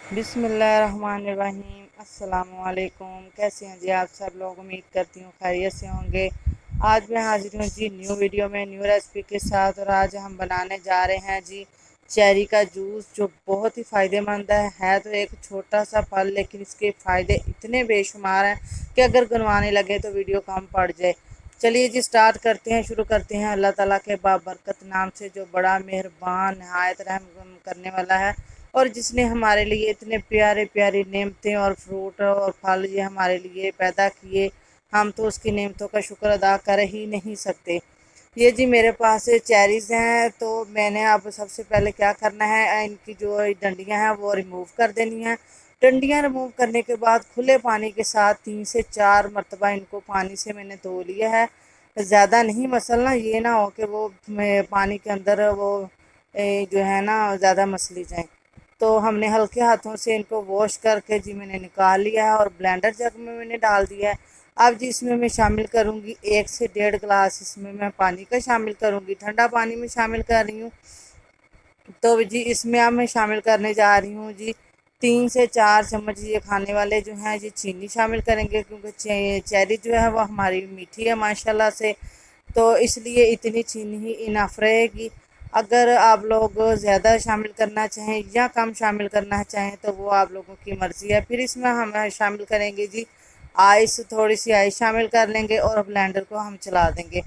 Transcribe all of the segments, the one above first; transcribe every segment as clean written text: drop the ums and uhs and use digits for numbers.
बिस्मिल्लाहिर्रहमानिर्रहीम। अस्सलाम वालेकुम। कैसे हैं जी आप सब लोग? उम्मीद करती हूँ खैरियत से होंगे। आज मैं हाजिर हूँ जी न्यू वीडियो में न्यू रेसिपी के साथ। और आज हम बनाने जा रहे हैं जी चेरी का जूस, जो बहुत ही फ़ायदेमंद है। तो एक छोटा सा फल, लेकिन इसके फ़ायदे इतने बेशुमार हैं कि अगर गिनवाने लगे तो वीडियो कम पड़ जाए। चलिए जी स्टार्ट करते हैं, शुरू करते हैं अल्लाह ताला के बाबरकत नाम से, जो बड़ा मेहरबान नहायत रहम करने वाला है, और जिसने हमारे लिए इतने प्यारे प्यारी नेमतें और फ्रूट और फल ये हमारे लिए पैदा किए। हम तो उसकी नेमतों का शुक्र अदा कर ही नहीं सकते। ये जी मेरे पास चेरीज़ हैं, तो मैंने अब सबसे पहले क्या करना है, इनकी जो डंडियां हैं वो रिमूव कर देनी है। डंडियां रिमूव करने के बाद खुले पानी के साथ 3 से 4 मरतबा इनको पानी से मैंने धो लिया है। ज़्यादा नहीं मसलना, ये ना हो कि वो पानी के अंदर वो जो है ना ज़्यादा मसली जाए। तो हमने हल्के हाथों से इनको वॉश करके जी मैंने निकाल लिया है और ब्लेंडर जग में मैंने डाल दिया है। अब जी इसमें मैं शामिल करूँगी 1 से 1.5 गिलास, इसमें मैं पानी का शामिल करूँगी, ठंडा पानी में शामिल कर रही हूँ। तो जी इसमें अब मैं शामिल करने जा रही हूँ जी 3 से 4 चम्मच ये खाने वाले जो हैं जी चीनी शामिल करेंगे, क्योंकि चेरी जो है वो हमारी मीठी है माशाल्लाह से, तो इसलिए इतनी चीनी ही इनफ रहेगी। अगर आप लोग ज़्यादा शामिल करना चाहें या कम शामिल करना चाहें तो वो आप लोगों की मर्ज़ी है। फिर इसमें हम शामिल करेंगे जी आइस, थोड़ी सी आइस शामिल कर लेंगे और ब्लेंडर को हम चला देंगे।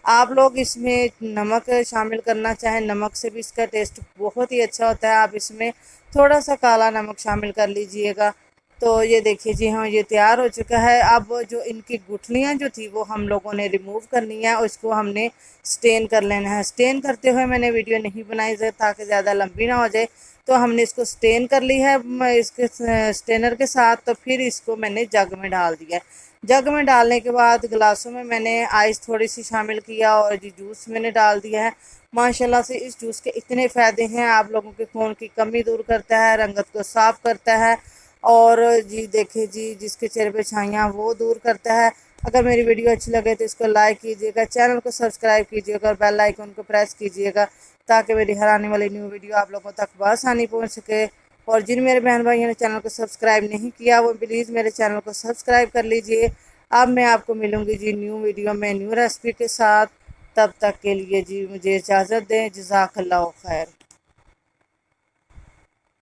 आप लोग इसमें नमक शामिल करना चाहें, नमक से भी इसका टेस्ट बहुत ही अच्छा होता है। आप इसमें थोड़ा सा काला नमक शामिल कर लीजिएगा। तो ये देखिए जी, हाँ ये तैयार हो चुका है। अब जो इनकी गुठलियाँ जो थी वो हम लोगों ने रिमूव करनी है और इसको हमने स्टेन कर लेना है। स्टेन करते हुए मैंने वीडियो नहीं बनाई ताकि ज़्यादा लंबी ना हो जाए। तो हमने इसको स्टेन कर ली है इसके स्टेनर के साथ। तो फिर इसको मैंने जग में डाल दिया है। जग में डालने के बाद गिलासों में मैंने आइस थोड़ी सी शामिल किया और जी जूस मैंने डाल दिया है। माशाल्लाह से इस जूस के इतने फ़ायदे हैं, आप लोगों के खून की कमी दूर करता है, रंगत को साफ़ करता है, और जी देखिए जी जिसके चेहरे पे छाइयाँ वो दूर करता है। अगर मेरी वीडियो अच्छी लगे तो इसको लाइक कीजिएगा, चैनल को सब्सक्राइब कीजिएगा और बेल आइकन को प्रेस कीजिएगा, ताकि मेरी हर आने वाली न्यू वीडियो आप लोगों तक बआसानी पहुंच सके। और जिन मेरे बहन भाइयों ने चैनल को सब्सक्राइब नहीं किया वो प्लीज़ मेरे चैनल को सब्सक्राइब कर लीजिए। अब मैं आपको मिलूँगी जी न्यू वीडियो में न्यू रेसिपी के साथ। तब तक के लिए जी मुझे इजाज़त दें। जज़ाकल्लाह खैर।